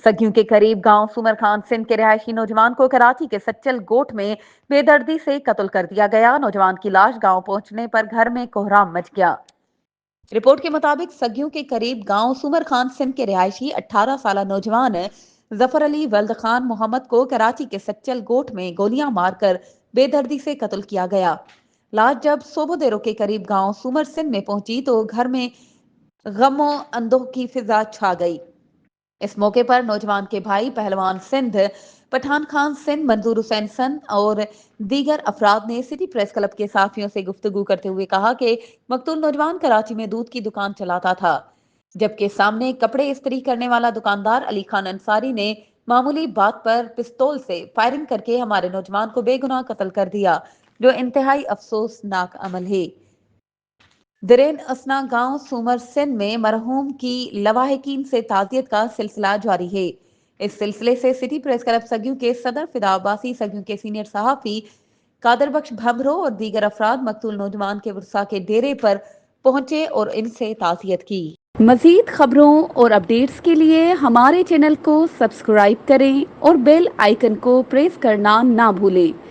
सगियों के करीब गांव सुमर खान सिंध के रिहायशी नौजवान को कराची के सच्चल गोठ में बेदर्दी से कत्ल कर दिया गया। नौजवान की लाश गांव पहुंचने पर घर में कोहराम मच गया। रिपोर्ट के मुताबिक सगियों के करीब गांव सुमर खान सिंध के रिहायशी 18 साल नौजवान जफर अली वल्द खान मोहम्मद को कराची के सच्चल गोठ में गोलियां मारकर बेदर्दी से कत्ल किया गया। लाश जब सोबोदेरो के करीब गांव सुमर सिंध में पहुंची तो घर में गमो अंदोह की फिजा छा गई। इस मौके पर नौजवान के भाई पहलवान सिंध, पठान खान सिंध, मंजूर हुसैन सन और दीगर अफराद ने सिटी प्रेस क्लब के साथियों से गुफ्तगू करते हुए कहा कि मकतूल नौजवान कराची में दूध की दुकान चलाता था, जबकि सामने कपड़े इस्त्री करने वाला दुकानदार अली खान अंसारी ने मामूली बात पर पिस्तौल से फायरिंग करके हमारे नौजवान को बेगुनाह कत्ल कर दिया, जो इंतहाई अफसोसनाक अमल है। दरेन असना गांव सुमर सिंध में मरहूम की लवाहिकीन से ताजियत का सिलसिला जारी है। इस सिलसिले से सिटी प्रेस क्लब सगियों के सदर फिदा अब्बासी, सगियों के सीनियर सहाफी कादर बख्श भमरो और दीगर अफराद मकतूल नौजवान के वर्सा के डेरे पर पहुंचे और इनसे ताजियत की। मजीद खबरों और अपडेट्स के लिए हमारे चैनल को सब्सक्राइब करें और बेल आइकन को प्रेस करना ना भूलें।